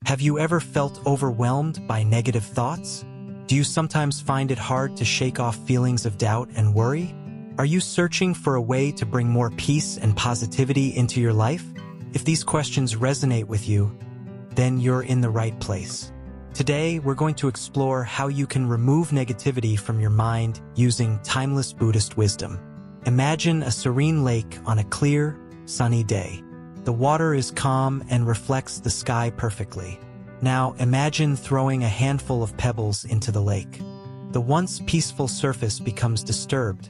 Have you ever felt overwhelmed by negative thoughts? Do you sometimes find it hard to shake off feelings of doubt and worry? Are you searching for a way to bring more peace and positivity into your life? If these questions resonate with you, then you're in the right place. Today, we're going to explore how you can remove negativity from your mind using timeless Buddhist wisdom. Imagine a serene lake on a clear, sunny day. The water is calm and reflects the sky perfectly. Now imagine throwing a handful of pebbles into the lake. The once peaceful surface becomes disturbed,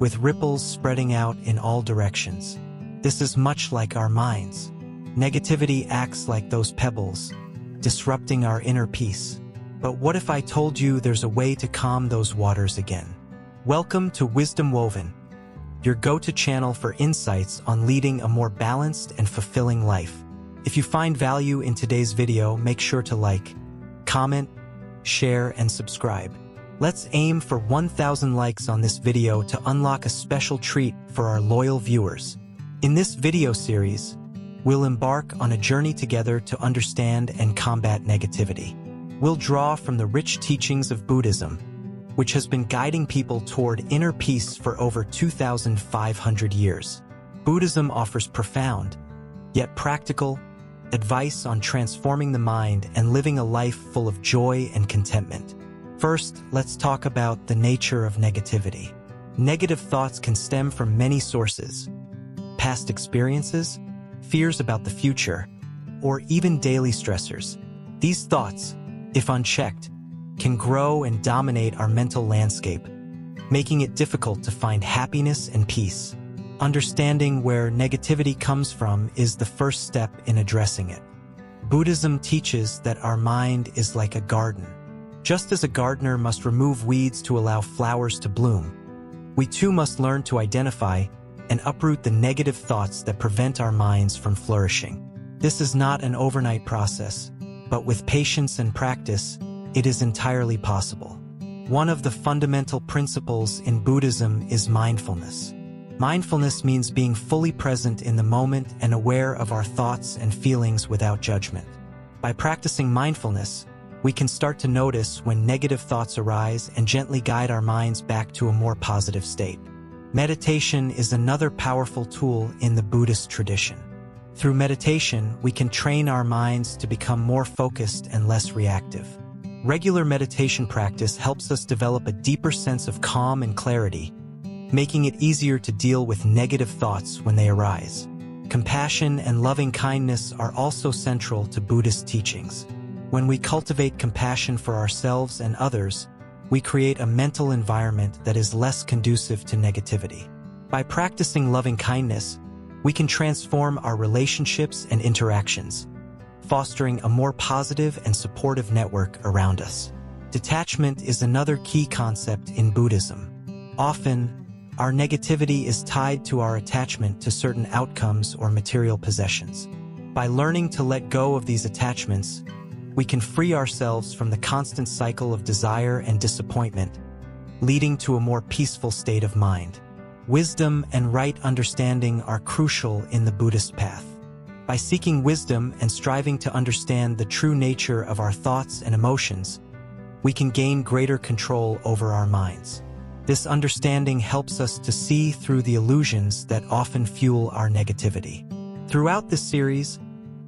with ripples spreading out in all directions. This is much like our minds. Negativity acts like those pebbles, disrupting our inner peace. But what if I told you there's a way to calm those waters again? Welcome to Wisdom Woven, your go-to channel for insights on leading a more balanced and fulfilling life. If you find value in today's video, make sure to like, comment, share, and subscribe. Let's aim for 1,000 likes on this video to unlock a special treat for our loyal viewers. In this video series, we'll embark on a journey together to understand and combat negativity. We'll draw from the rich teachings of Buddhism, which has been guiding people toward inner peace for over 2,500 years. Buddhism offers profound, yet practical, advice on transforming the mind and living a life full of joy and contentment. First, let's talk about the nature of negativity. Negative thoughts can stem from many sources: past experiences, fears about the future, or even daily stressors. These thoughts, if unchecked, can grow and dominate our mental landscape, making it difficult to find happiness and peace. Understanding where negativity comes from is the first step in addressing it. Buddhism teaches that our mind is like a garden. Just as a gardener must remove weeds to allow flowers to bloom, we too must learn to identify and uproot the negative thoughts that prevent our minds from flourishing. This is not an overnight process, but with patience and practice, it is entirely possible. One of the fundamental principles in Buddhism is mindfulness. Mindfulness means being fully present in the moment and aware of our thoughts and feelings without judgment. By practicing mindfulness, we can start to notice when negative thoughts arise and gently guide our minds back to a more positive state. Meditation is another powerful tool in the Buddhist tradition. Through meditation, we can train our minds to become more focused and less reactive. Regular meditation practice helps us develop a deeper sense of calm and clarity, making it easier to deal with negative thoughts when they arise. Compassion and loving kindness are also central to Buddhist teachings. When we cultivate compassion for ourselves and others, we create a mental environment that is less conducive to negativity. By practicing loving kindness, we can transform our relationships and interactions, fostering a more positive and supportive network around us. Detachment is another key concept in Buddhism. Often, our negativity is tied to our attachment to certain outcomes or material possessions. By learning to let go of these attachments, we can free ourselves from the constant cycle of desire and disappointment, leading to a more peaceful state of mind. Wisdom and right understanding are crucial in the Buddhist path. By seeking wisdom and striving to understand the true nature of our thoughts and emotions, we can gain greater control over our minds. This understanding helps us to see through the illusions that often fuel our negativity. Throughout this series,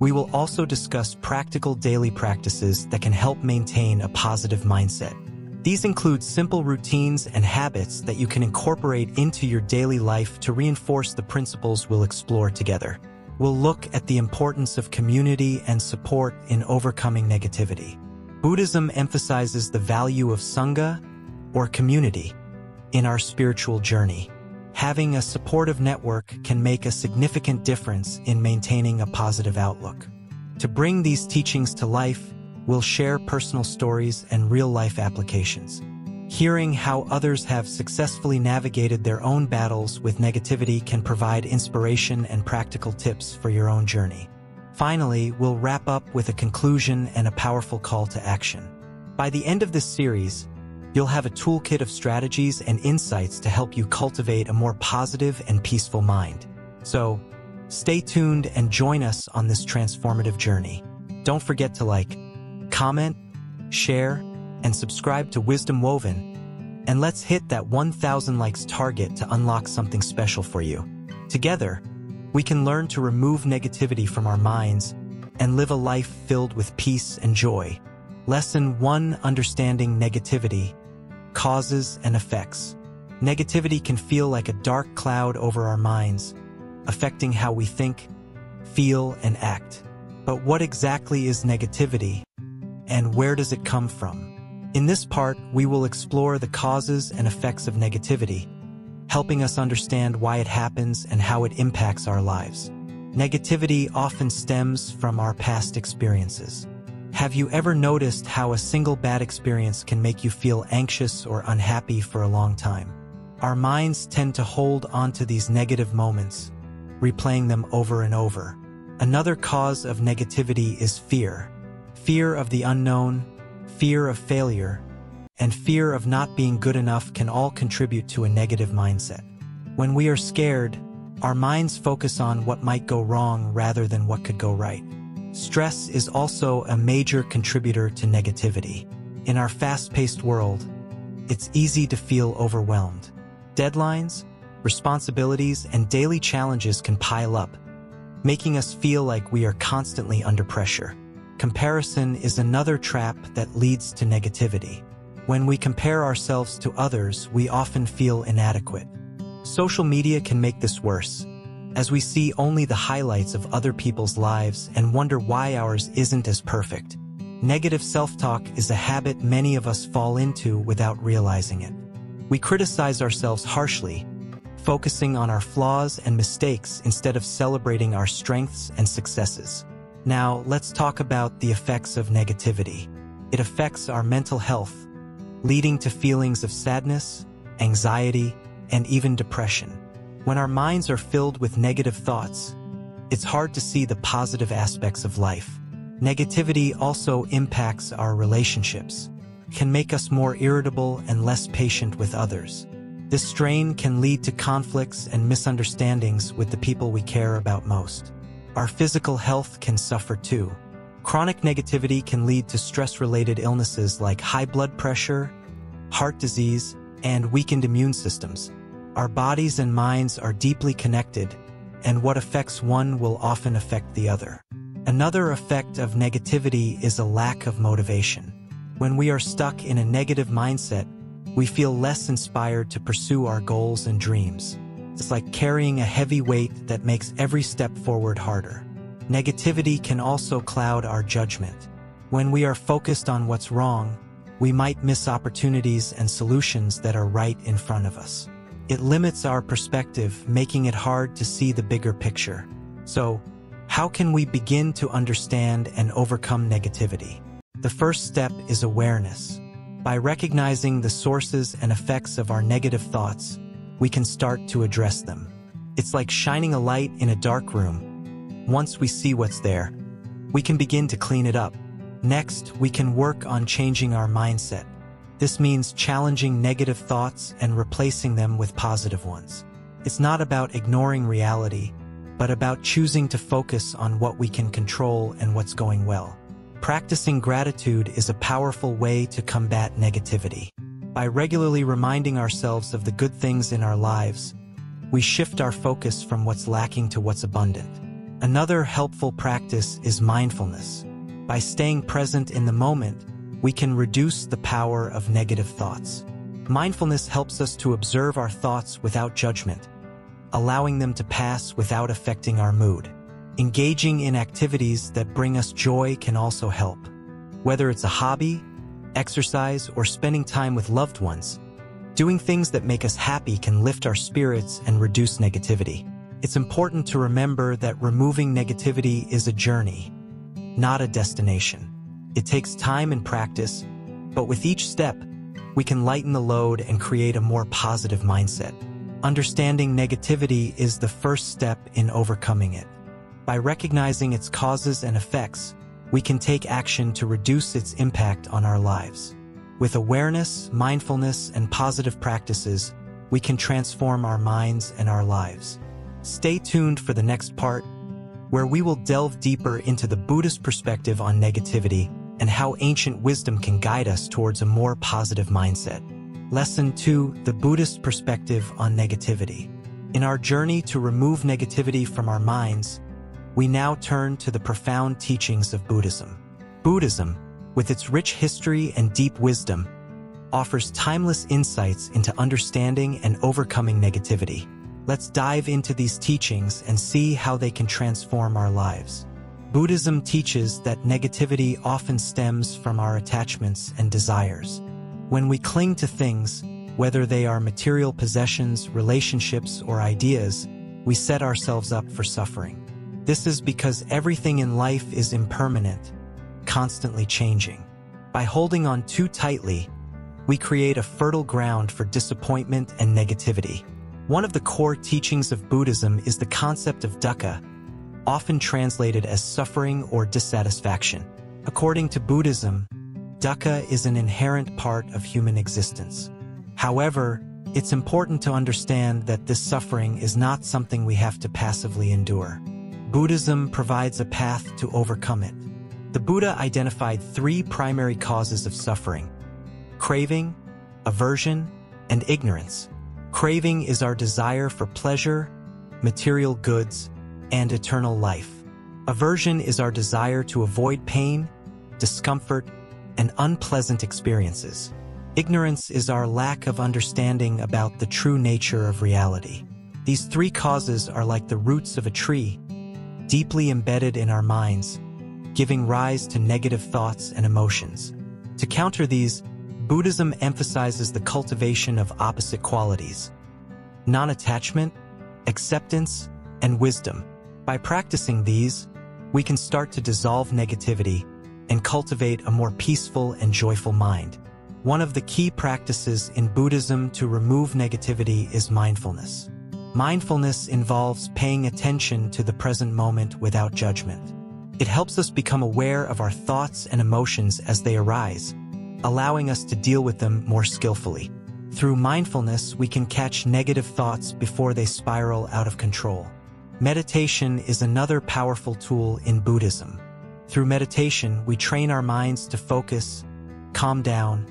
we will also discuss practical daily practices that can help maintain a positive mindset. These include simple routines and habits that you can incorporate into your daily life to reinforce the principles we'll explore together. We'll look at the importance of community and support in overcoming negativity. Buddhism emphasizes the value of sangha, or community, in our spiritual journey. Having a supportive network can make a significant difference in maintaining a positive outlook. To bring these teachings to life, we'll share personal stories and real-life applications. Hearing how others have successfully navigated their own battles with negativity can provide inspiration and practical tips for your own journey. Finally, we'll wrap up with a conclusion and a powerful call to action. By the end of this series, you'll have a toolkit of strategies and insights to help you cultivate a more positive and peaceful mind. So, stay tuned and join us on this transformative journey. Don't forget to like, comment, share, and subscribe to Wisdom Woven. And let's hit that 1,000 likes target to unlock something special for you. Together, we can learn to remove negativity from our minds and live a life filled with peace and joy. Lesson 1: Understanding negativity, causes and effects. Negativity can feel like a dark cloud over our minds, affecting how we think, feel, and act. But what exactly is negativity, and where does it come from? In this part, we will explore the causes and effects of negativity, helping us understand why it happens and how it impacts our lives. Negativity often stems from our past experiences. Have you ever noticed how a single bad experience can make you feel anxious or unhappy for a long time? Our minds tend to hold onto these negative moments, replaying them over and over. Another cause of negativity is fear. Fear of the unknown, fear of failure, and fear of not being good enough can all contribute to a negative mindset. When we are scared, our minds focus on what might go wrong rather than what could go right. Stress is also a major contributor to negativity. In our fast-paced world, it's easy to feel overwhelmed. Deadlines, responsibilities, and daily challenges can pile up, making us feel like we are constantly under pressure. Comparison is another trap that leads to negativity. When we compare ourselves to others, we often feel inadequate. Social media can make this worse, as we see only the highlights of other people's lives and wonder why ours isn't as perfect. Negative self-talk is a habit many of us fall into without realizing it. We criticize ourselves harshly, focusing on our flaws and mistakes instead of celebrating our strengths and successes. Now, let's talk about the effects of negativity. It affects our mental health, leading to feelings of sadness, anxiety, and even depression. When our minds are filled with negative thoughts, it's hard to see the positive aspects of life. Negativity also impacts our relationships, can make us more irritable and less patient with others. This strain can lead to conflicts and misunderstandings with the people we care about most. Our physical health can suffer too. Chronic negativity can lead to stress-related illnesses like high blood pressure, heart disease, and weakened immune systems. Our bodies and minds are deeply connected, and what affects one will often affect the other. Another effect of negativity is a lack of motivation. When we are stuck in a negative mindset, we feel less inspired to pursue our goals and dreams. It's like carrying a heavy weight that makes every step forward harder. Negativity can also cloud our judgment. When we are focused on what's wrong, we might miss opportunities and solutions that are right in front of us. It limits our perspective, making it hard to see the bigger picture. So, how can we begin to understand and overcome negativity? The first step is awareness. By recognizing the sources and effects of our negative thoughts, we can start to address them. It's like shining a light in a dark room. Once we see what's there, we can begin to clean it up. Next, we can work on changing our mindset. This means challenging negative thoughts and replacing them with positive ones. It's not about ignoring reality, but about choosing to focus on what we can control and what's going well. Practicing gratitude is a powerful way to combat negativity. By regularly reminding ourselves of the good things in our lives, we shift our focus from what's lacking to what's abundant. Another helpful practice is mindfulness. By staying present in the moment, we can reduce the power of negative thoughts. Mindfulness helps us to observe our thoughts without judgment, allowing them to pass without affecting our mood. Engaging in activities that bring us joy can also help. Whether it's a hobby, exercise, or spending time with loved ones, doing things that make us happy can lift our spirits and reduce negativity. It's important to remember that removing negativity is a journey, not a destination. It takes time and practice, but with each step, we can lighten the load and create a more positive mindset. Understanding negativity is the first step in overcoming it. By recognizing its causes and effects, we can take action to reduce its impact on our lives. With awareness, mindfulness, and positive practices, we can transform our minds and our lives. Stay tuned for the next part, where we will delve deeper into the Buddhist perspective on negativity and how ancient wisdom can guide us towards a more positive mindset. Lesson 2: The Buddhist perspective on negativity. In our journey to remove negativity from our minds, we now turn to the profound teachings of Buddhism. Buddhism, with its rich history and deep wisdom, offers timeless insights into understanding and overcoming negativity. Let's dive into these teachings and see how they can transform our lives. Buddhism teaches that negativity often stems from our attachments and desires. When we cling to things, whether they are material possessions, relationships, or ideas, we set ourselves up for suffering. This is because everything in life is impermanent, constantly changing. By holding on too tightly, we create a fertile ground for disappointment and negativity. One of the core teachings of Buddhism is the concept of dukkha, often translated as suffering or dissatisfaction. According to Buddhism, dukkha is an inherent part of human existence. However, it's important to understand that this suffering is not something we have to passively endure. Buddhism provides a path to overcome it. The Buddha identified 3 primary causes of suffering: craving, aversion, and ignorance. Craving is our desire for pleasure, material goods, and eternal life. Aversion is our desire to avoid pain, discomfort, and unpleasant experiences. Ignorance is our lack of understanding about the true nature of reality. These 3 causes are like the roots of a tree, deeply embedded in our minds, giving rise to negative thoughts and emotions. To counter these, Buddhism emphasizes the cultivation of opposite qualities: non-attachment, acceptance, and wisdom. By practicing these, we can start to dissolve negativity and cultivate a more peaceful and joyful mind. One of the key practices in Buddhism to remove negativity is mindfulness. Mindfulness involves paying attention to the present moment without judgment. It helps us become aware of our thoughts and emotions as they arise, allowing us to deal with them more skillfully. Through mindfulness, we can catch negative thoughts before they spiral out of control. Meditation is another powerful tool in Buddhism. Through meditation, we train our minds to focus, calm down,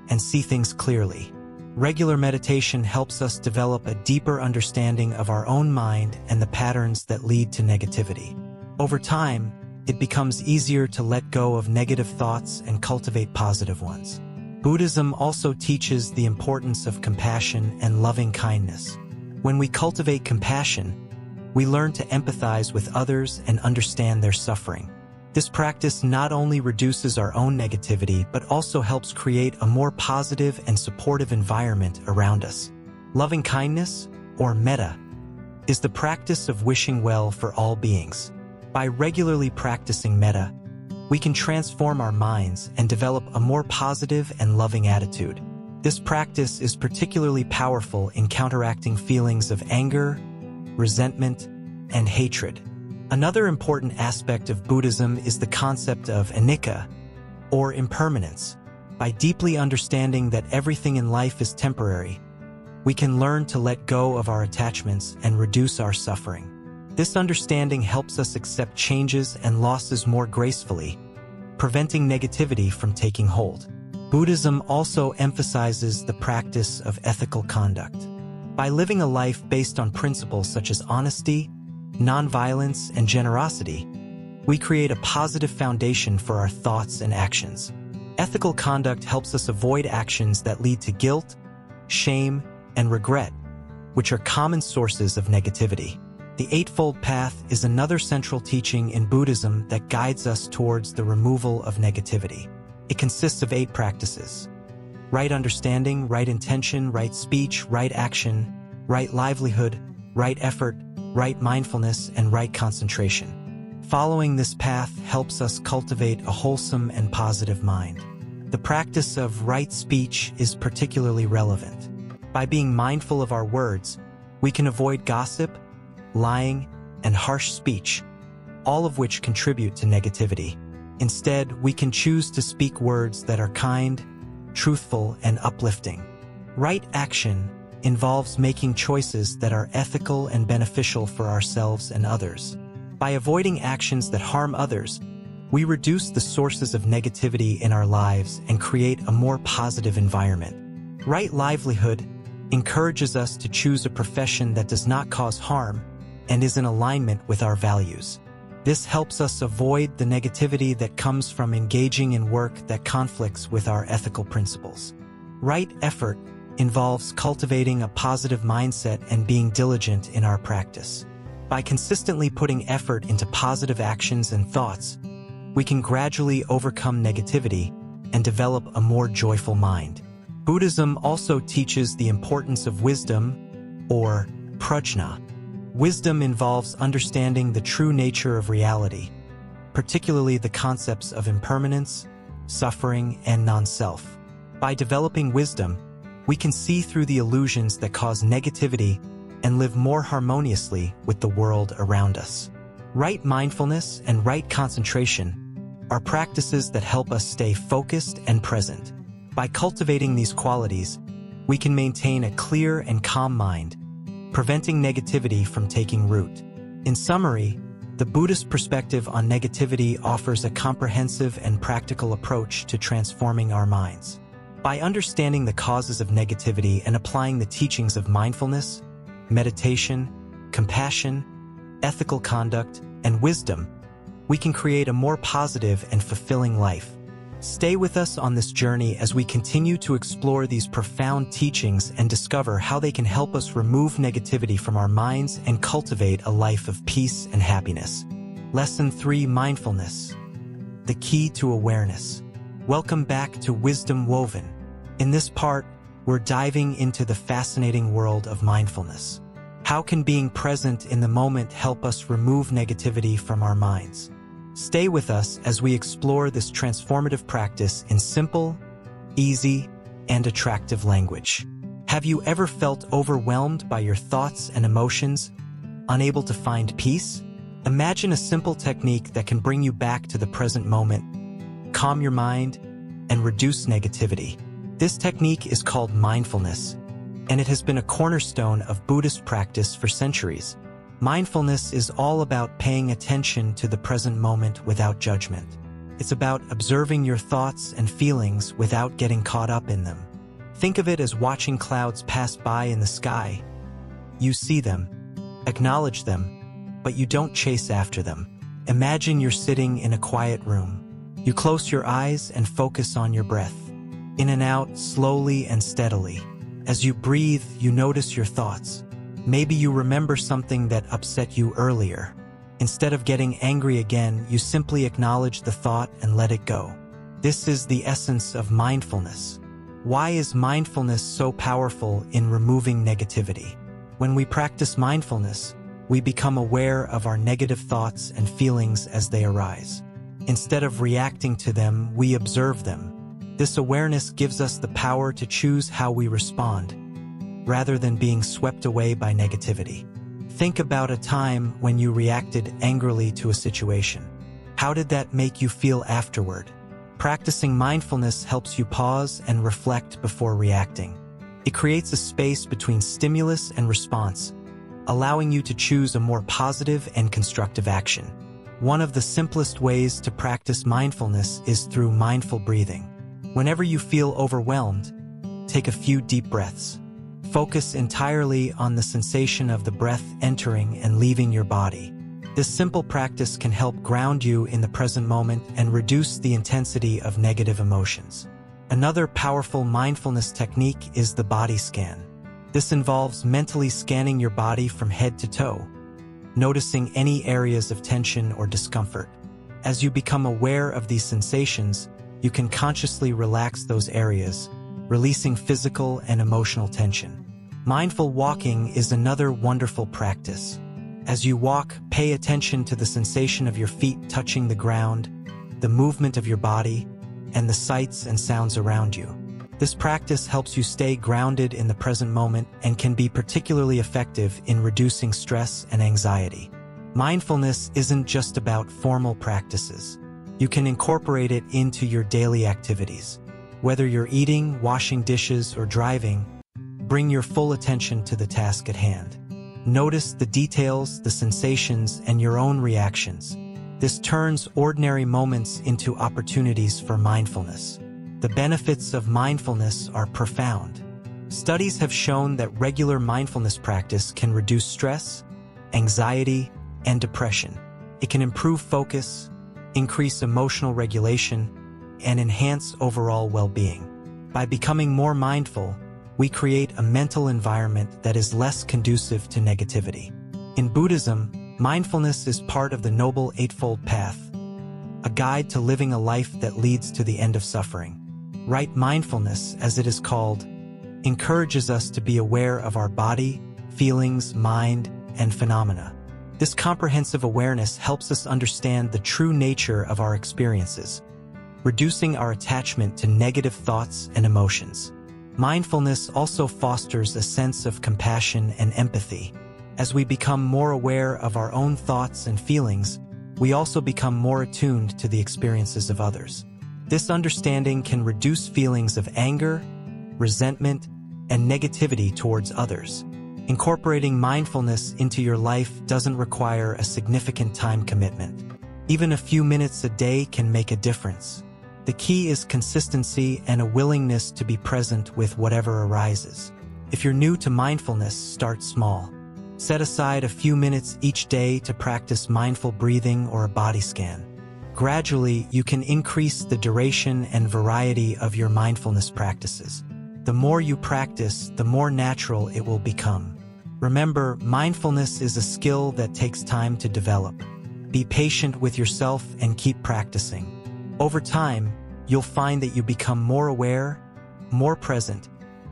and see things clearly. Regular meditation helps us develop a deeper understanding of our own mind and the patterns that lead to negativity. Over time, it becomes easier to let go of negative thoughts and cultivate positive ones. Buddhism also teaches the importance of compassion and loving kindness. When we cultivate compassion, we learn to empathize with others and understand their suffering. This practice not only reduces our own negativity, but also helps create a more positive and supportive environment around us. Loving kindness, or metta, is the practice of wishing well for all beings. By regularly practicing metta, we can transform our minds and develop a more positive and loving attitude. This practice is particularly powerful in counteracting feelings of anger, resentment, and hatred. Another important aspect of Buddhism is the concept of anicca, or impermanence. By deeply understanding that everything in life is temporary, we can learn to let go of our attachments and reduce our suffering. This understanding helps us accept changes and losses more gracefully, preventing negativity from taking hold. Buddhism also emphasizes the practice of ethical conduct. By living a life based on principles such as honesty, nonviolence, and generosity, we create a positive foundation for our thoughts and actions. Ethical conduct helps us avoid actions that lead to guilt, shame, and regret, which are common sources of negativity. The Eightfold Path is another central teaching in Buddhism that guides us towards the removal of negativity. It consists of 8 practices: right understanding, right intention, right speech, right action, right livelihood, right effort, right mindfulness, and right concentration. Following this path helps us cultivate a wholesome and positive mind. The practice of right speech is particularly relevant. By being mindful of our words, we can avoid gossip, lying, and harsh speech, all of which contribute to negativity. Instead, we can choose to speak words that are kind, truthful, and uplifting. Right action involves making choices that are ethical and beneficial for ourselves and others. By avoiding actions that harm others, we reduce the sources of negativity in our lives and create a more positive environment. Right livelihood encourages us to choose a profession that does not cause harm and is in alignment with our values. This helps us avoid the negativity that comes from engaging in work that conflicts with our ethical principles. Right effort involves cultivating a positive mindset and being diligent in our practice. By consistently putting effort into positive actions and thoughts, we can gradually overcome negativity and develop a more joyful mind. Buddhism also teaches the importance of wisdom, or prajna. Wisdom involves understanding the true nature of reality, particularly the concepts of impermanence, suffering, and non-self. By developing wisdom, we can see through the illusions that cause negativity and live more harmoniously with the world around us. Right mindfulness and right concentration are practices that help us stay focused and present. By cultivating these qualities, we can maintain a clear and calm mind, preventing negativity from taking root. In summary, the Buddhist perspective on negativity offers a comprehensive and practical approach to transforming our minds. By understanding the causes of negativity and applying the teachings of mindfulness, meditation, compassion, ethical conduct, and wisdom, we can create a more positive and fulfilling life. Stay with us on this journey as we continue to explore these profound teachings and discover how they can help us remove negativity from our minds and cultivate a life of peace and happiness. Lesson 3: Mindfulness, the key to awareness. Welcome back to Wisdom Woven. In this part, we're diving into the fascinating world of mindfulness. How can being present in the moment help us remove negativity from our minds? Stay with us as we explore this transformative practice in simple, easy, and attractive language. Have you ever felt overwhelmed by your thoughts and emotions, unable to find peace? Imagine a simple technique that can bring you back to the present moment, calm your mind, and reduce negativity. This technique is called mindfulness, and it has been a cornerstone of Buddhist practice for centuries. Mindfulness is all about paying attention to the present moment without judgment. It's about observing your thoughts and feelings without getting caught up in them. Think of it as watching clouds pass by in the sky. You see them, acknowledge them, but you don't chase after them. Imagine you're sitting in a quiet room. You close your eyes and focus on your breath, in and out, slowly and steadily. As you breathe, you notice your thoughts. Maybe you remember something that upset you earlier. Instead of getting angry again, you simply acknowledge the thought and let it go. This is the essence of mindfulness. Why is mindfulness so powerful in removing negativity? When we practice mindfulness, we become aware of our negative thoughts and feelings as they arise. Instead of reacting to them, we observe them. This awareness gives us the power to choose how we respond, rather than being swept away by negativity. Think about a time when you reacted angrily to a situation. How did that make you feel afterward? Practicing mindfulness helps you pause and reflect before reacting. It creates a space between stimulus and response, allowing you to choose a more positive and constructive action. One of the simplest ways to practice mindfulness is through mindful breathing. Whenever you feel overwhelmed, take a few deep breaths. Focus entirely on the sensation of the breath entering and leaving your body. This simple practice can help ground you in the present moment and reduce the intensity of negative emotions. Another powerful mindfulness technique is the body scan. This involves mentally scanning your body from head to toe, noticing any areas of tension or discomfort. As you become aware of these sensations, you can consciously relax those areas, releasing physical and emotional tension. Mindful walking is another wonderful practice. As you walk, pay attention to the sensation of your feet touching the ground, the movement of your body, and the sights and sounds around you. This practice helps you stay grounded in the present moment and can be particularly effective in reducing stress and anxiety. Mindfulness isn't just about formal practices. You can incorporate it into your daily activities. Whether you're eating, washing dishes, or driving, bring your full attention to the task at hand. Notice the details, the sensations, and your own reactions. This turns ordinary moments into opportunities for mindfulness. The benefits of mindfulness are profound. Studies have shown that regular mindfulness practice can reduce stress, anxiety, and depression. It can improve focus, increase emotional regulation, and enhance overall well-being. By becoming more mindful, we create a mental environment that is less conducive to negativity. In Buddhism, mindfulness is part of the Noble Eightfold Path, a guide to living a life that leads to the end of suffering. Right mindfulness, as it is called, encourages us to be aware of our body, feelings, mind, and phenomena. This comprehensive awareness helps us understand the true nature of our experiences, reducing our attachment to negative thoughts and emotions. Mindfulness also fosters a sense of compassion and empathy. As we become more aware of our own thoughts and feelings, we also become more attuned to the experiences of others. This understanding can reduce feelings of anger, resentment, and negativity towards others. Incorporating mindfulness into your life doesn't require a significant time commitment. Even a few minutes a day can make a difference. The key is consistency and a willingness to be present with whatever arises. If you're new to mindfulness, start small. Set aside a few minutes each day to practice mindful breathing or a body scan. Gradually, you can increase the duration and variety of your mindfulness practices. The more you practice, the more natural it will become. Remember, mindfulness is a skill that takes time to develop. Be patient with yourself and keep practicing. Over time, you'll find that you become more aware, more present,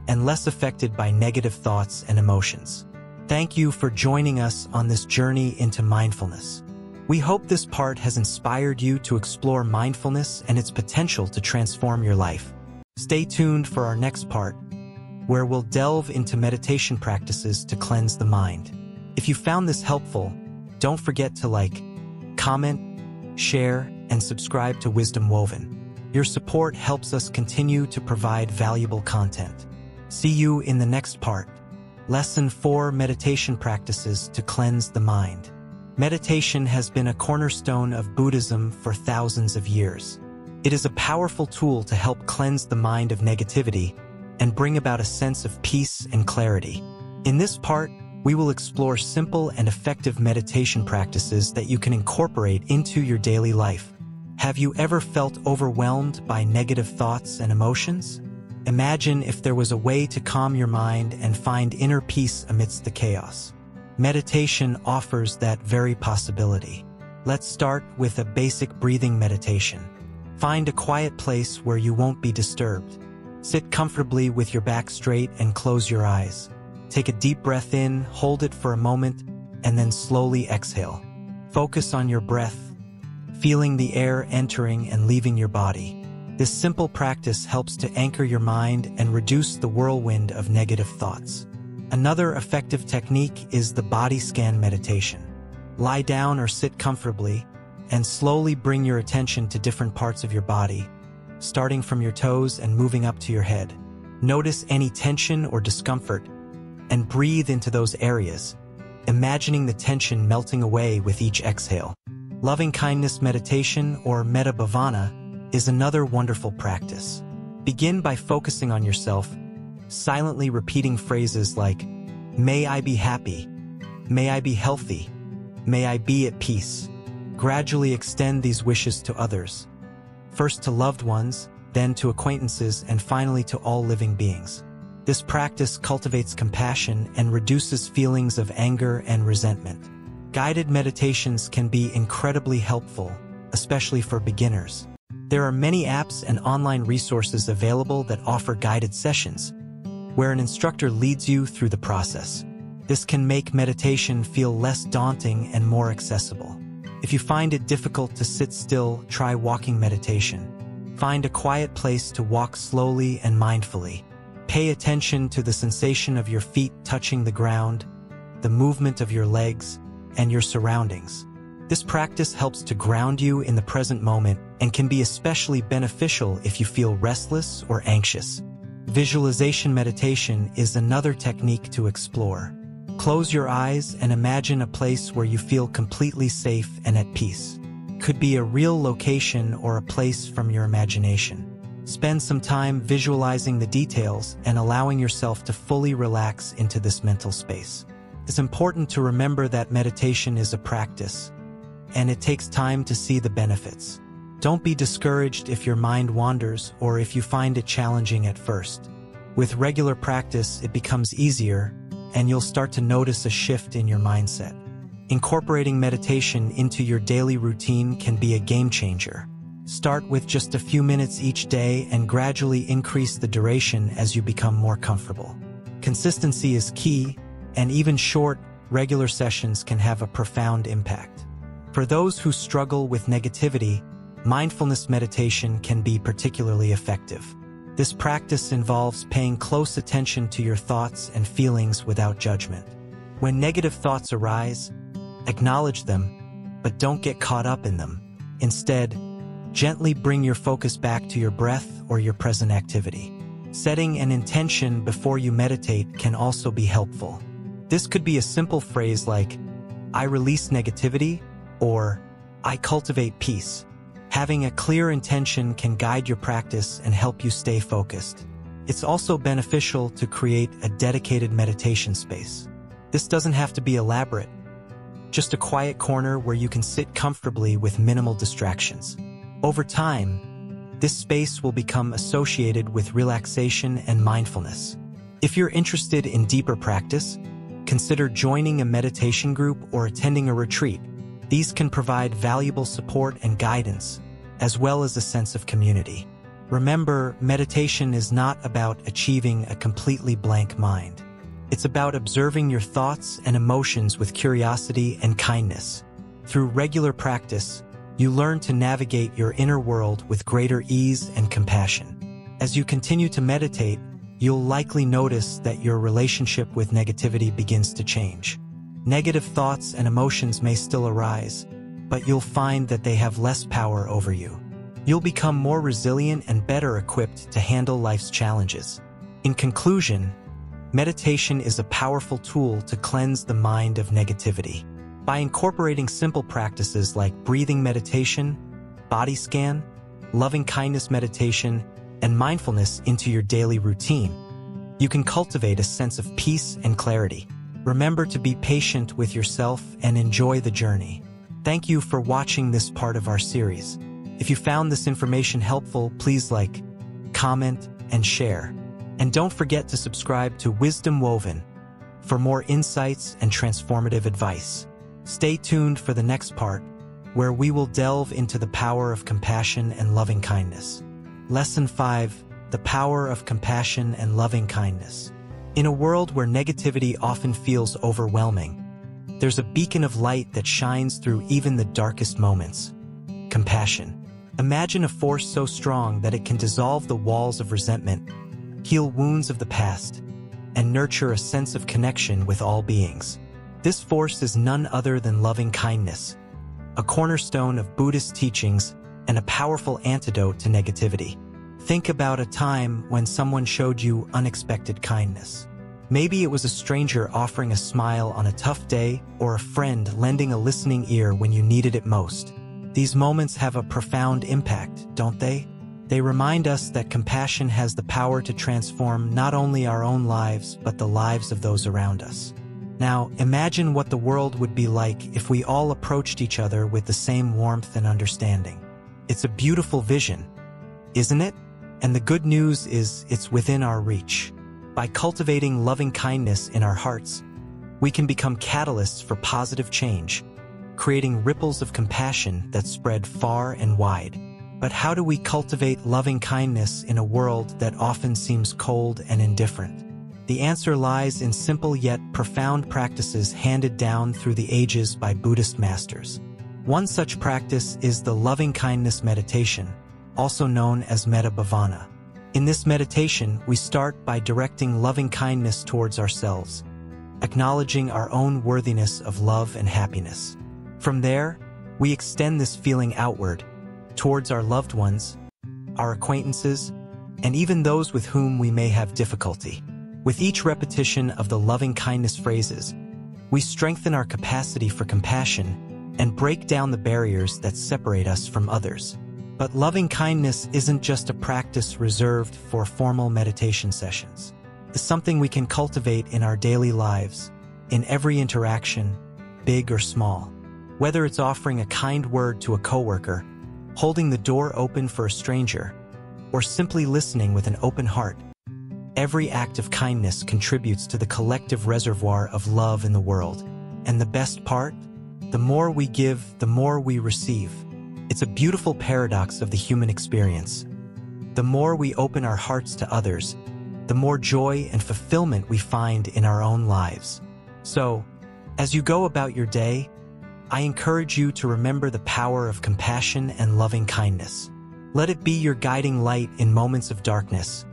and less affected by negative thoughts and emotions. Thank you for joining us on this journey into mindfulness. We hope this part has inspired you to explore mindfulness and its potential to transform your life. Stay tuned for our next part, where we'll delve into meditation practices to cleanse the mind. If you found this helpful, don't forget to like, comment, share, and subscribe to Wisdom Woven. Your support helps us continue to provide valuable content. See you in the next part. Lesson 4: Meditation Practices to Cleanse the Mind. Meditation has been a cornerstone of Buddhism for thousands of years. It is a powerful tool to help cleanse the mind of negativity and bring about a sense of peace and clarity. In this part, we will explore simple and effective meditation practices that you can incorporate into your daily life. Have you ever felt overwhelmed by negative thoughts and emotions? Imagine if there was a way to calm your mind and find inner peace amidst the chaos. Meditation offers that very possibility. Let's start with a basic breathing meditation. Find a quiet place where you won't be disturbed. Sit comfortably with your back straight and close your eyes. Take a deep breath in, hold it for a moment, and then slowly exhale. Focus on your breath, feeling the air entering and leaving your body. This simple practice helps to anchor your mind and reduce the whirlwind of negative thoughts. Another effective technique is the body scan meditation. Lie down or sit comfortably and slowly bring your attention to different parts of your body, starting from your toes and moving up to your head. Notice any tension or discomfort and breathe into those areas, imagining the tension melting away with each exhale. Loving kindness meditation, or metta bhavana, is another wonderful practice. Begin by focusing on yourself, silently repeating phrases like, "May I be happy," "May I be healthy," "May I be at peace." Gradually extend these wishes to others, first to loved ones, then to acquaintances, and finally to all living beings. This practice cultivates compassion and reduces feelings of anger and resentment. Guided meditations can be incredibly helpful, especially for beginners. There are many apps and online resources available that offer guided sessions, where an instructor leads you through the process. This can make meditation feel less daunting and more accessible. If you find it difficult to sit still, try walking meditation. Find a quiet place to walk slowly and mindfully. Pay attention to the sensation of your feet touching the ground, the movement of your legs, and your surroundings. This practice helps to ground you in the present moment and can be especially beneficial if you feel restless or anxious. Visualization meditation is another technique to explore. Close your eyes and imagine a place where you feel completely safe and at peace. Could be a real location or a place from your imagination. Spend some time visualizing the details and allowing yourself to fully relax into this mental space. It's important to remember that meditation is a practice, and it takes time to see the benefits. Don't be discouraged if your mind wanders or if you find it challenging at first. With regular practice, it becomes easier, and you'll start to notice a shift in your mindset. Incorporating meditation into your daily routine can be a game changer. Start with just a few minutes each day and gradually increase the duration as you become more comfortable. Consistency is key, and even short, regular sessions can have a profound impact. For those who struggle with negativity, mindfulness meditation can be particularly effective. This practice involves paying close attention to your thoughts and feelings without judgment. When negative thoughts arise, acknowledge them, but don't get caught up in them. Instead, gently bring your focus back to your breath or your present activity. Setting an intention before you meditate can also be helpful. This could be a simple phrase like, "I release negativity," or "I cultivate peace." Having a clear intention can guide your practice and help you stay focused. It's also beneficial to create a dedicated meditation space. This doesn't have to be elaborate, just a quiet corner where you can sit comfortably with minimal distractions. Over time, this space will become associated with relaxation and mindfulness. If you're interested in deeper practice, consider joining a meditation group or attending a retreat. These can provide valuable support and guidance, as well as a sense of community. Remember, meditation is not about achieving a completely blank mind. It's about observing your thoughts and emotions with curiosity and kindness. Through regular practice, you learn to navigate your inner world with greater ease and compassion. As you continue to meditate, you'll likely notice that your relationship with negativity begins to change. Negative thoughts and emotions may still arise, but you'll find that they have less power over you. You'll become more resilient and better equipped to handle life's challenges. In conclusion, meditation is a powerful tool to cleanse the mind of negativity. By incorporating simple practices like breathing meditation, body scan, loving kindness meditation, and mindfulness into your daily routine, you can cultivate a sense of peace and clarity. Remember to be patient with yourself and enjoy the journey. Thank you for watching this part of our series. If you found this information helpful, please like, comment, and share. And don't forget to subscribe to Wisdom Woven for more insights and transformative advice. Stay tuned for the next part, where we will delve into the power of compassion and loving kindness. Lesson 5, the power of compassion and loving kindness. In a world where negativity often feels overwhelming, there's a beacon of light that shines through even the darkest moments. Compassion. Imagine a force so strong that it can dissolve the walls of resentment, heal wounds of the past, and nurture a sense of connection with all beings. This force is none other than loving kindness, a cornerstone of Buddhist teachings and a powerful antidote to negativity. Think about a time when someone showed you unexpected kindness. Maybe it was a stranger offering a smile on a tough day or a friend lending a listening ear when you needed it most. These moments have a profound impact, don't they? They remind us that compassion has the power to transform not only our own lives, but the lives of those around us. Now, imagine what the world would be like if we all approached each other with the same warmth and understanding. It's a beautiful vision, isn't it? And the good news is it's within our reach. By cultivating loving kindness in our hearts, we can become catalysts for positive change, creating ripples of compassion that spread far and wide. But how do we cultivate loving kindness in a world that often seems cold and indifferent? The answer lies in simple yet profound practices handed down through the ages by Buddhist masters. One such practice is the loving kindness meditation, also known as metta bhavana. In this meditation, we start by directing loving kindness towards ourselves, acknowledging our own worthiness of love and happiness. From there, we extend this feeling outward, towards our loved ones, our acquaintances, and even those with whom we may have difficulty. With each repetition of the loving kindness phrases, We strengthen our capacity for compassion and break down the barriers that separate us from others. But loving kindness isn't just a practice reserved for formal meditation sessions. It's something we can cultivate in our daily lives, in every interaction, big or small. Whether it's offering a kind word to a coworker, holding the door open for a stranger, or simply listening with an open heart, every act of kindness contributes to the collective reservoir of love in the world. And the best part? The more we give, the more we receive. It's a beautiful paradox of the human experience. The more we open our hearts to others, the more joy and fulfillment we find in our own lives. So, as you go about your day, I encourage you to remember the power of compassion and loving kindness. Let it be your guiding light in moments of darkness,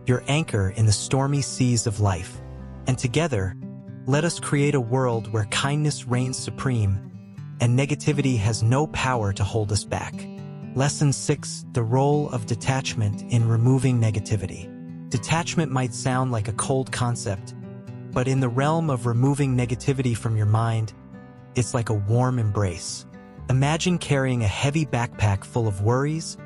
your anchor in the stormy seas of life. And together, let us create a world where kindness reigns supreme and negativity has no power to hold us back. Lesson 6: The role of detachment in removing negativity. Detachment might sound like a cold concept, but in the realm of removing negativity from your mind, it's like a warm embrace. Imagine carrying a heavy backpack full of worries,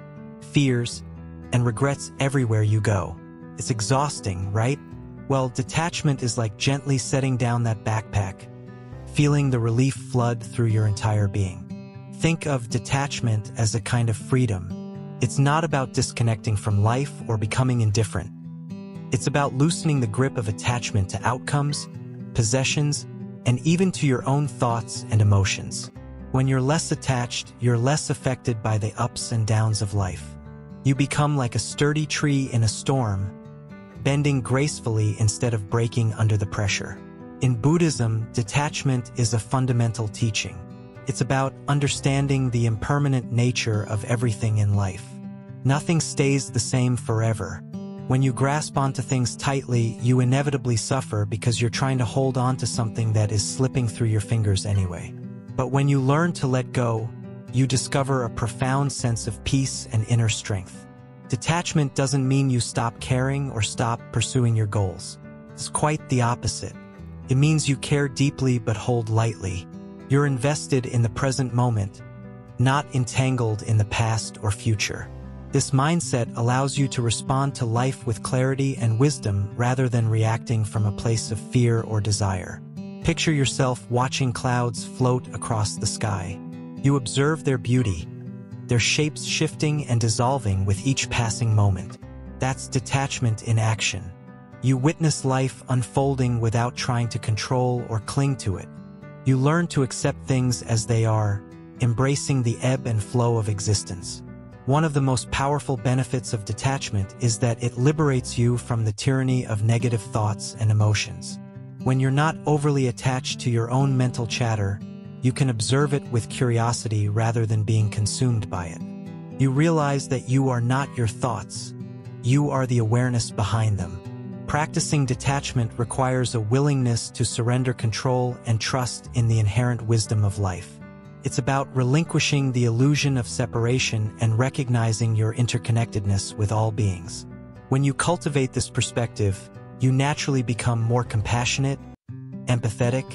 fears, and regrets everywhere you go. It's exhausting, right? Well, detachment is like gently setting down that backpack, feeling the relief flood through your entire being. Think of detachment as a kind of freedom. It's not about disconnecting from life or becoming indifferent. It's about loosening the grip of attachment to outcomes, possessions, and even to your own thoughts and emotions. When you're less attached, you're less affected by the ups and downs of life. You become like a sturdy tree in a storm, bending gracefully instead of breaking under the pressure. In Buddhism, detachment is a fundamental teaching. It's about understanding the impermanent nature of everything in life. Nothing stays the same forever. When you grasp onto things tightly, you inevitably suffer because you're trying to hold on to something that is slipping through your fingers anyway. But when you learn to let go, you discover a profound sense of peace and inner strength. Detachment doesn't mean you stop caring or stop pursuing your goals. It's quite the opposite. It means you care deeply but hold lightly. You're invested in the present moment, not entangled in the past or future. This mindset allows you to respond to life with clarity and wisdom rather than reacting from a place of fear or desire. Picture yourself watching clouds float across the sky. You observe their beauty, their shapes shifting and dissolving with each passing moment. That's detachment in action. You witness life unfolding without trying to control or cling to it. You learn to accept things as they are, embracing the ebb and flow of existence. One of the most powerful benefits of detachment is that it liberates you from the tyranny of negative thoughts and emotions. When you're not overly attached to your own mental chatter, you can observe it with curiosity rather than being consumed by it. You realize that you are not your thoughts. You are the awareness behind them. Practicing detachment requires a willingness to surrender control and trust in the inherent wisdom of life. It's about relinquishing the illusion of separation and recognizing your interconnectedness with all beings. When you cultivate this perspective, you naturally become more compassionate, empathetic,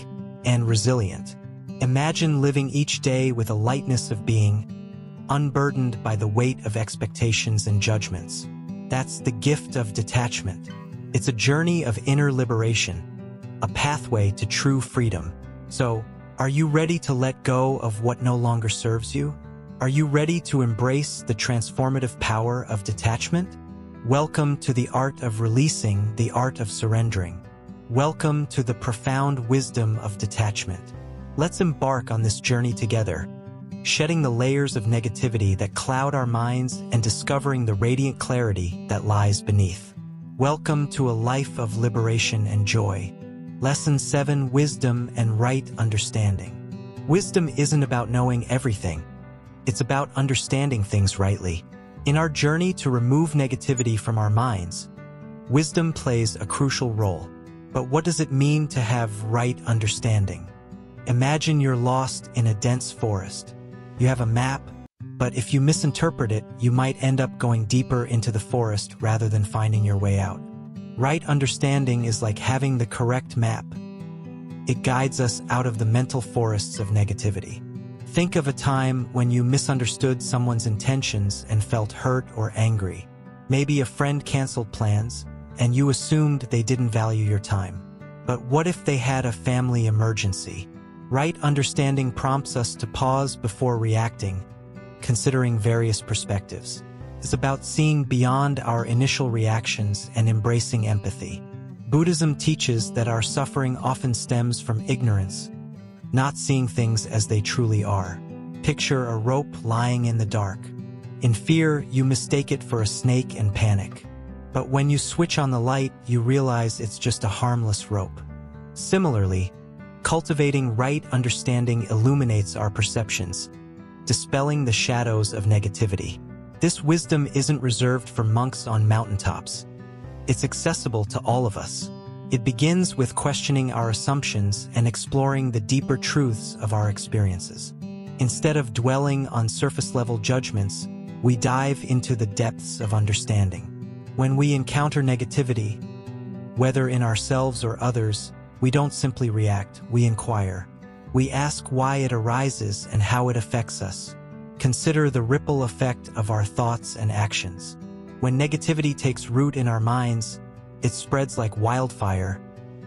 and resilient. Imagine living each day with a lightness of being, unburdened by the weight of expectations and judgments. That's the gift of detachment. It's a journey of inner liberation, a pathway to true freedom. So, are you ready to let go of what no longer serves you? Are you ready to embrace the transformative power of detachment? Welcome to the art of releasing, the art of surrendering. Welcome to the profound wisdom of detachment. Let's embark on this journey together, shedding the layers of negativity that cloud our minds and discovering the radiant clarity that lies beneath. Welcome to a life of liberation and joy. Lesson 7: Wisdom and Right Understanding. Wisdom isn't about knowing everything. It's about understanding things rightly. In our journey to remove negativity from our minds, wisdom plays a crucial role. But what does it mean to have right understanding? Imagine you're lost in a dense forest. You have a map, but if you misinterpret it, you might end up going deeper into the forest rather than finding your way out. Right understanding is like having the correct map. It guides us out of the mental forests of negativity. Think of a time when you misunderstood someone's intentions and felt hurt or angry. Maybe a friend canceled plans, and you assumed they didn't value your time. But what if they had a family emergency? Right understanding prompts us to pause before reacting, considering various perspectives. It's about seeing beyond our initial reactions and embracing empathy. Buddhism teaches that our suffering often stems from ignorance, not seeing things as they truly are. Picture a rope lying in the dark. In fear, you mistake it for a snake and panic. But when you switch on the light, you realize it's just a harmless rope. Similarly, cultivating right understanding illuminates our perceptions, dispelling the shadows of negativity. This wisdom isn't reserved for monks on mountaintops. It's accessible to all of us. It begins with questioning our assumptions and exploring the deeper truths of our experiences. Instead of dwelling on surface-level judgments, we dive into the depths of understanding. When we encounter negativity, whether in ourselves or others, we don't simply react, we inquire. We ask why it arises and how it affects us. Consider the ripple effect of our thoughts and actions. When negativity takes root in our minds, it spreads like wildfire,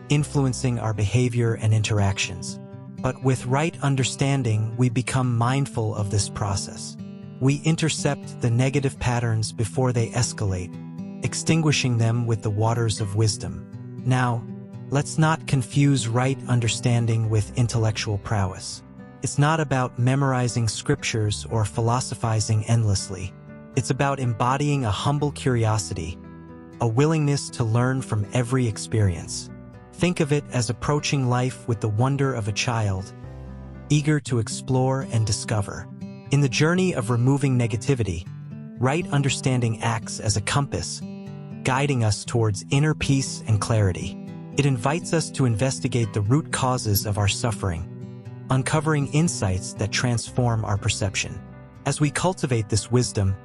influencing our behavior and interactions. But with right understanding, we become mindful of this process. We intercept the negative patterns before they escalate, extinguishing them with the waters of wisdom. Now, let's not confuse right understanding with intellectual prowess. It's not about memorizing scriptures or philosophizing endlessly. It's about embodying a humble curiosity, a willingness to learn from every experience. Think of it as approaching life with the wonder of a child, eager to explore and discover. In the journey of removing negativity, right understanding acts as a compass, guiding us towards inner peace and clarity. It invites us to investigate the root causes of our suffering, uncovering insights that transform our perception. As we cultivate this wisdom,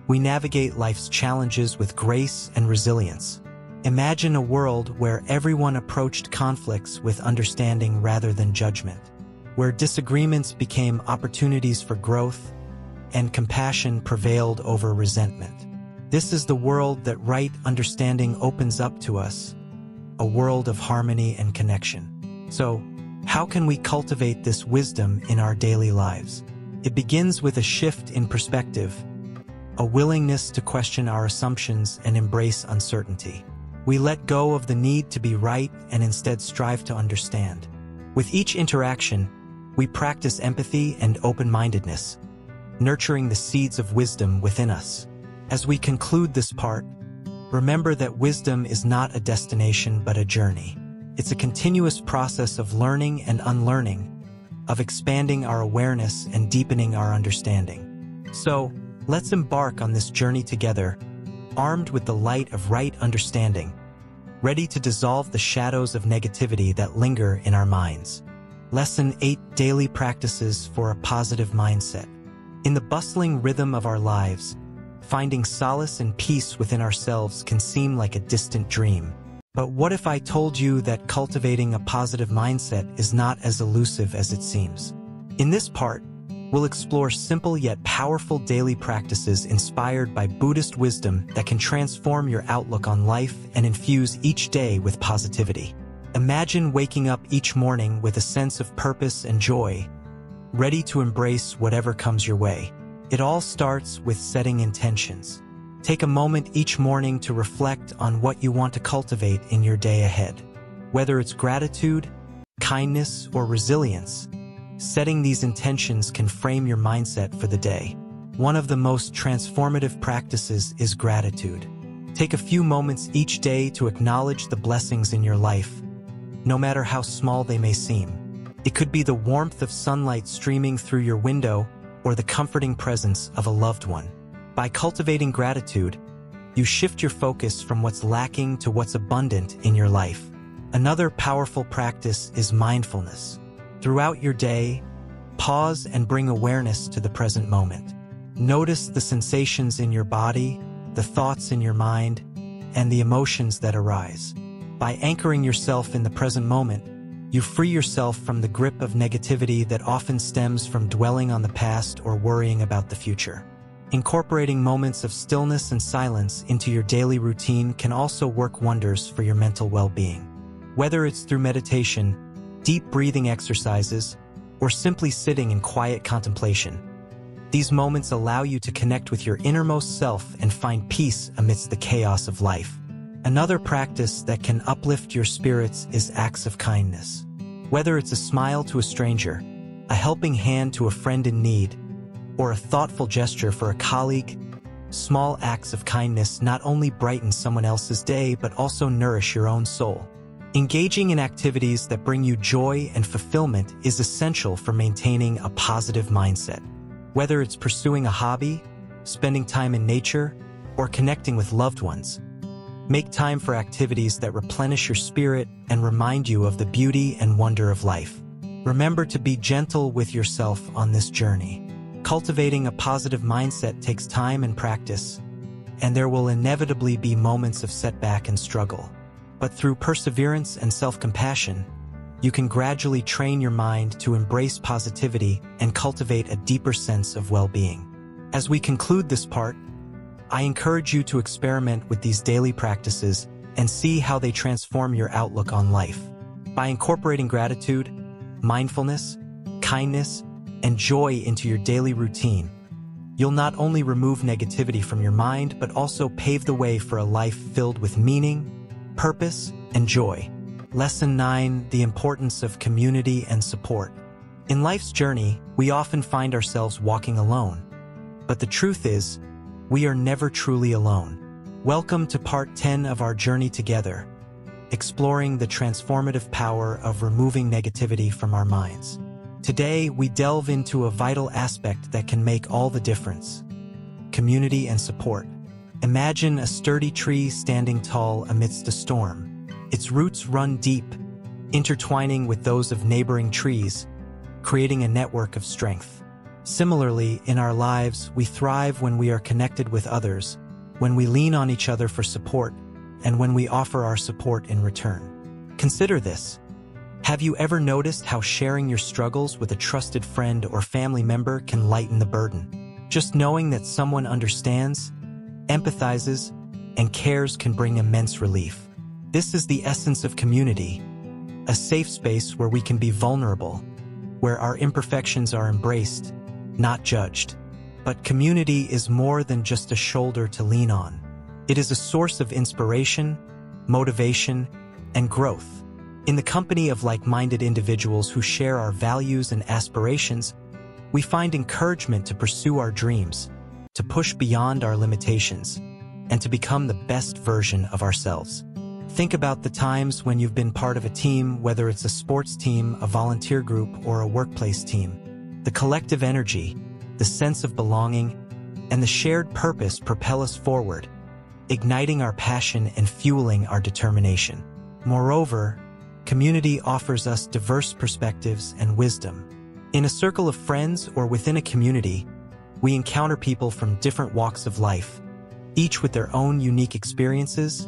we navigate life's challenges with grace and resilience. Imagine a world where everyone approached conflicts with understanding rather than judgment, where disagreements became opportunities for growth and compassion prevailed over resentment. This is the world that right understanding opens up to us, a world of harmony and connection. So, how can we cultivate this wisdom in our daily lives? It begins with a shift in perspective, a willingness to question our assumptions and embrace uncertainty. We let go of the need to be right and instead strive to understand. With each interaction, we practice empathy and open-mindedness, nurturing the seeds of wisdom within us. As we conclude this part, remember that wisdom is not a destination but a journey. It's a continuous process of learning and unlearning, of expanding our awareness and deepening our understanding. So, let's embark on this journey together, armed with the light of right understanding, ready to dissolve the shadows of negativity that linger in our minds. Lesson 8: Daily Practices for a Positive Mindset. In the bustling rhythm of our lives, finding solace and peace within ourselves can seem like a distant dream. But what if I told you that cultivating a positive mindset is not as elusive as it seems? In this part, we'll explore simple yet powerful daily practices inspired by Buddhist wisdom that can transform your outlook on life and infuse each day with positivity. Imagine waking up each morning with a sense of purpose and joy, ready to embrace whatever comes your way. It all starts with setting intentions. Take a moment each morning to reflect on what you want to cultivate in your day ahead. Whether it's gratitude, kindness, or resilience, setting these intentions can frame your mindset for the day. One of the most transformative practices is gratitude. Take a few moments each day to acknowledge the blessings in your life, no matter how small they may seem. It could be the warmth of sunlight streaming through your window or the comforting presence of a loved one. By cultivating gratitude, you shift your focus from what's lacking to what's abundant in your life. Another powerful practice is mindfulness. Throughout your day, pause and bring awareness to the present moment. Notice the sensations in your body, the thoughts in your mind, and the emotions that arise. By anchoring yourself in the present moment, You free yourself from the grip of negativity that often stems from dwelling on the past or worrying about the future. Incorporating moments of stillness and silence into your daily routine can also work wonders for your mental well-being. Whether it's through meditation, deep breathing exercises, or simply sitting in quiet contemplation, these moments allow you to connect with your innermost self and find peace amidst the chaos of life. Another practice that can uplift your spirits is acts of kindness. Whether it's a smile to a stranger, a helping hand to a friend in need, or a thoughtful gesture for a colleague, small acts of kindness not only brighten someone else's day but also nourish your own soul. Engaging in activities that bring you joy and fulfillment is essential for maintaining a positive mindset. Whether it's pursuing a hobby, spending time in nature, or connecting with loved ones, make time for activities that replenish your spirit and remind you of the beauty and wonder of life. Remember to be gentle with yourself on this journey. Cultivating a positive mindset takes time and practice, and there will inevitably be moments of setback and struggle. But through perseverance and self-compassion, you can gradually train your mind to embrace positivity and cultivate a deeper sense of well-being. As we conclude this part, I encourage you to experiment with these daily practices and see how they transform your outlook on life. By incorporating gratitude, mindfulness, kindness, and joy into your daily routine, you'll not only remove negativity from your mind, but also pave the way for a life filled with meaning, purpose, and joy. Lesson 9: The importance of community and support. In life's journey, we often find ourselves walking alone. But the truth is, we are never truly alone. Welcome to part 10 of our journey together, exploring the transformative power of removing negativity from our minds. Today, we delve into a vital aspect that can make all the difference: community and support. Imagine a sturdy tree standing tall amidst a storm. Its roots run deep, intertwining with those of neighboring trees, creating a network of strength. Similarly, in our lives, we thrive when we are connected with others, when we lean on each other for support, and when we offer our support in return. Consider this. Have you ever noticed how sharing your struggles with a trusted friend or family member can lighten the burden? Just knowing that someone understands, empathizes, and cares can bring immense relief. This is the essence of community, a safe space where we can be vulnerable, where our imperfections are embraced, not judged. But community is more than just a shoulder to lean on. It is a source of inspiration, motivation, and growth. In the company of like-minded individuals who share our values and aspirations, we find encouragement to pursue our dreams, to push beyond our limitations, and to become the best version of ourselves. Think about the times when you've been part of a team, whether it's a sports team, a volunteer group, or a workplace team. The collective energy, the sense of belonging, and the shared purpose propel us forward, igniting our passion and fueling our determination. Moreover, community offers us diverse perspectives and wisdom. In a circle of friends or within a community, we encounter people from different walks of life, each with their own unique experiences,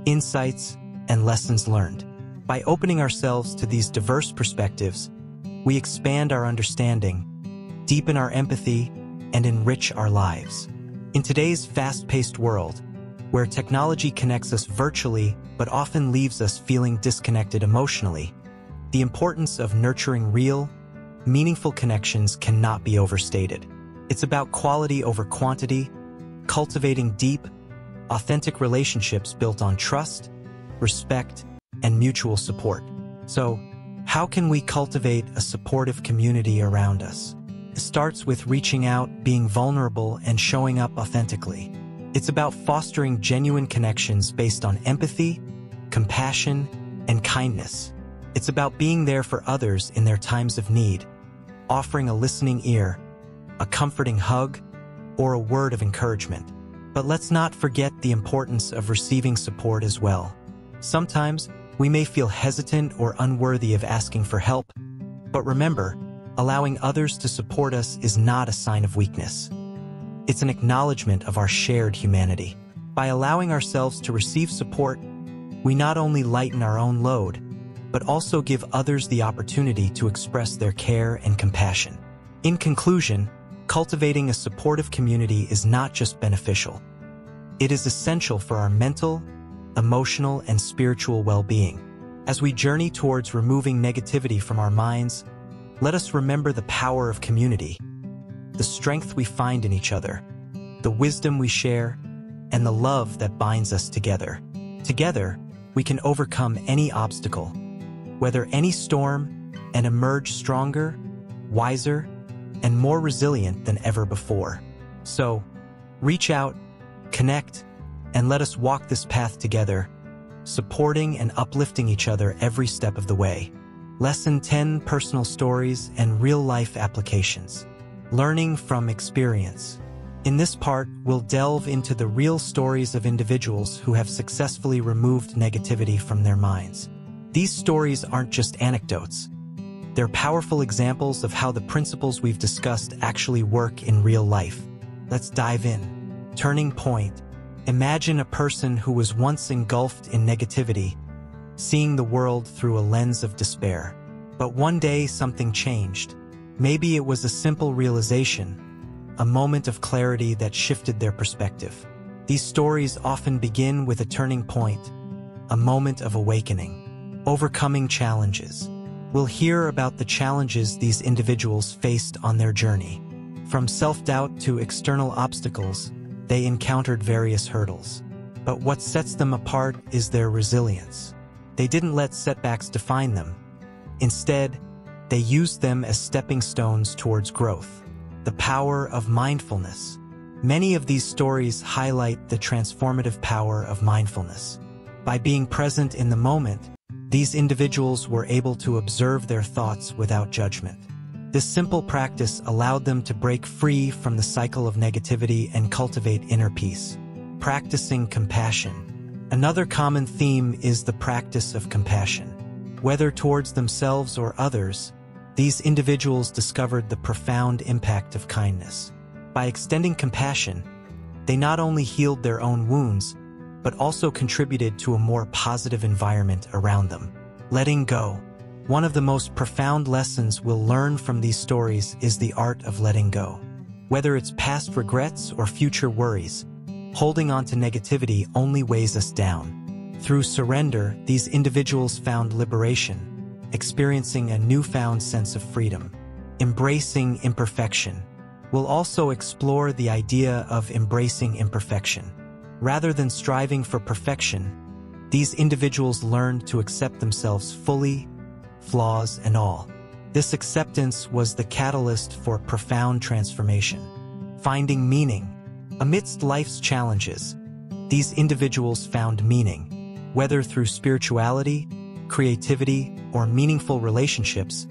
insights, and lessons learned. By opening ourselves to these diverse perspectives, we expand our understanding, deepen our empathy, and enrich our lives. In today's fast-paced world, where technology connects us virtually but often leaves us feeling disconnected emotionally, the importance of nurturing real, meaningful connections cannot be overstated. It's about quality over quantity, cultivating deep, authentic relationships built on trust, respect, and mutual support. So, how can we cultivate a supportive community around us? It starts with reaching out, being vulnerable, and showing up authentically. It's about fostering genuine connections based on empathy, compassion, and kindness. It's about being there for others in their times of need, offering a listening ear, a comforting hug, or a word of encouragement. But let's not forget the importance of receiving support as well. Sometimes, we may feel hesitant or unworthy of asking for help, but remember, allowing others to support us is not a sign of weakness. It's an acknowledgement of our shared humanity. By allowing ourselves to receive support, we not only lighten our own load, but also give others the opportunity to express their care and compassion. In conclusion, cultivating a supportive community is not just beneficial. It is essential for our mental, emotional, and spiritual well-being. As we journey towards removing negativity from our minds, let us remember the power of community, the strength we find in each other, the wisdom we share, and the love that binds us together. Together, we can overcome any obstacle, weather any storm, and emerge stronger, wiser, and more resilient than ever before. So, reach out, connect, and let us walk this path together, supporting and uplifting each other every step of the way. Lesson 10: Personal Stories and Real-Life Applications. Learning from experience. In this part, we'll delve into the real stories of individuals who have successfully removed negativity from their minds. These stories aren't just anecdotes. They're powerful examples of how the principles we've discussed actually work in real life. Let's dive in. Turning point. Imagine a person who was once engulfed in negativity, seeing the world through a lens of despair. But one day something changed. Maybe it was a simple realization, a moment of clarity that shifted their perspective. These stories often begin with a turning point, a moment of awakening. Overcoming challenges. We'll hear about the challenges these individuals faced on their journey. From self-doubt to external obstacles, they encountered various hurdles. But what sets them apart is their resilience. They didn't let setbacks define them. Instead, they used them as stepping stones towards growth. The power of mindfulness. Many of these stories highlight the transformative power of mindfulness. By being present in the moment, these individuals were able to observe their thoughts without judgment. This simple practice allowed them to break free from the cycle of negativity and cultivate inner peace. Practicing compassion. Another common theme is the practice of compassion. Whether towards themselves or others, these individuals discovered the profound impact of kindness. By extending compassion, they not only healed their own wounds, but also contributed to a more positive environment around them. Letting go. One of the most profound lessons we'll learn from these stories is the art of letting go. Whether it's past regrets or future worries, holding on to negativity only weighs us down. Through surrender, these individuals found liberation, experiencing a newfound sense of freedom. Embracing imperfection. We'll also explore the idea of embracing imperfection. Rather than striving for perfection, these individuals learned to accept themselves fully, flaws and all. This acceptance was the catalyst for profound transformation. Finding meaning. Amidst life's challenges, these individuals found meaning. Whether through spirituality, creativity, or meaningful relationships,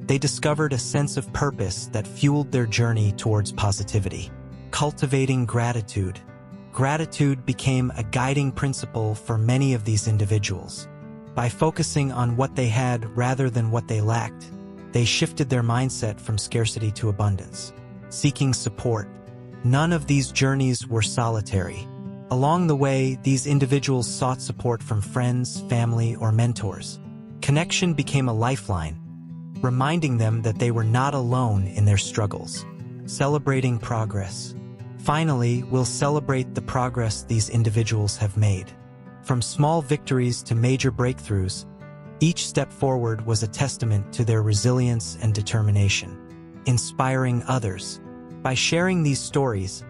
they discovered a sense of purpose that fueled their journey towards positivity. Cultivating gratitude. Gratitude became a guiding principle for many of these individuals. By focusing on what they had rather than what they lacked, they shifted their mindset from scarcity to abundance. Seeking support. None of these journeys were solitary. Along the way, these individuals sought support from friends, family, or mentors. Connection became a lifeline, reminding them that they were not alone in their struggles. Celebrating progress. Finally, we'll celebrate the progress these individuals have made. From small victories to major breakthroughs, each step forward was a testament to their resilience and determination. Inspiring others. By sharing these stories,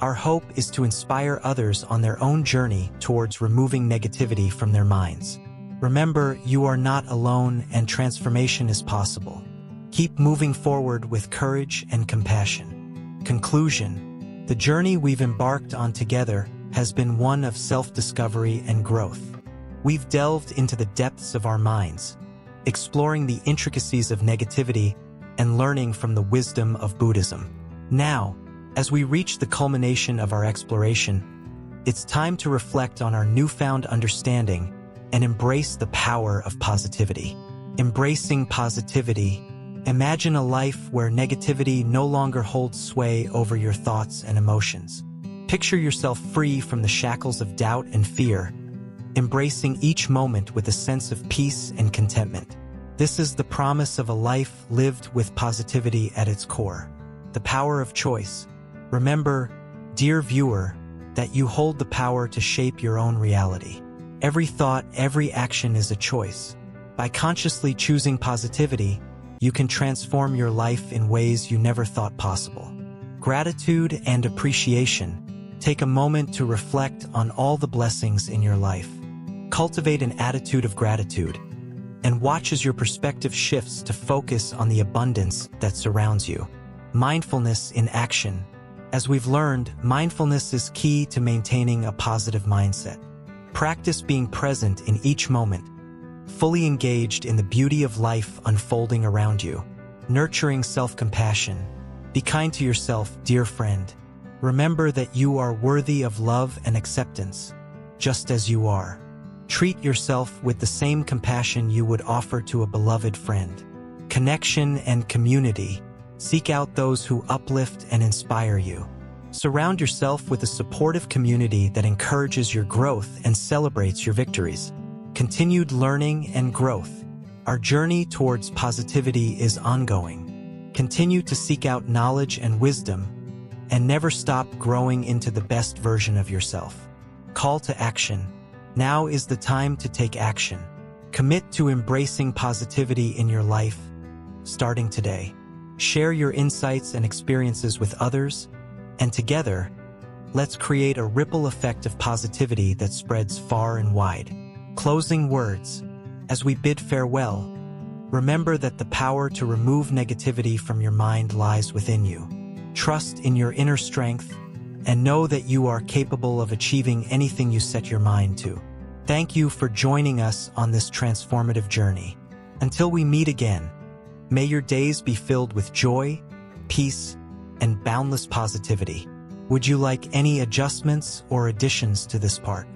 our hope is to inspire others on their own journey towards removing negativity from their minds. Remember, you are not alone and transformation is possible. Keep moving forward with courage and compassion. Conclusion. The journey we've embarked on together has been one of self-discovery and growth. We've delved into the depths of our minds, exploring the intricacies of negativity and learning from the wisdom of Buddhism. Now, as we reach the culmination of our exploration, it's time to reflect on our newfound understanding and embrace the power of positivity. Embracing positivity. Imagine a life where negativity no longer holds sway over your thoughts and emotions. Picture yourself free from the shackles of doubt and fear, embracing each moment with a sense of peace and contentment. This is the promise of a life lived with positivity at its core. The power of choice. Remember, dear viewer, that you hold the power to shape your own reality. Every thought, every action is a choice. By consciously choosing positivity, you can transform your life in ways you never thought possible. Gratitude and appreciation. Take a moment to reflect on all the blessings in your life. Cultivate an attitude of gratitude, and watch as your perspective shifts to focus on the abundance that surrounds you. Mindfulness in action. As we've learned, mindfulness is key to maintaining a positive mindset. Practice being present in each moment, fully engaged in the beauty of life unfolding around you. Nurturing self-compassion. Be kind to yourself, dear friend. Remember that you are worthy of love and acceptance, just as you are. Treat yourself with the same compassion you would offer to a beloved friend. Connection and community. Seek out those who uplift and inspire you. Surround yourself with a supportive community that encourages your growth and celebrates your victories. Continued learning and growth. Our journey towards positivity is ongoing. Continue to seek out knowledge and wisdom, and never stop growing into the best version of yourself. Call to action. Now is the time to take action. Commit to embracing positivity in your life, starting today. Share your insights and experiences with others, and together, let's create a ripple effect of positivity that spreads far and wide. Closing words. As we bid farewell, remember that the power to remove negativity from your mind lies within you. Trust in your inner strength, and know that you are capable of achieving anything you set your mind to. Thank you for joining us on this transformative journey. Until we meet again, may your days be filled with joy, peace, and boundless positivity. Would you like any adjustments or additions to this part?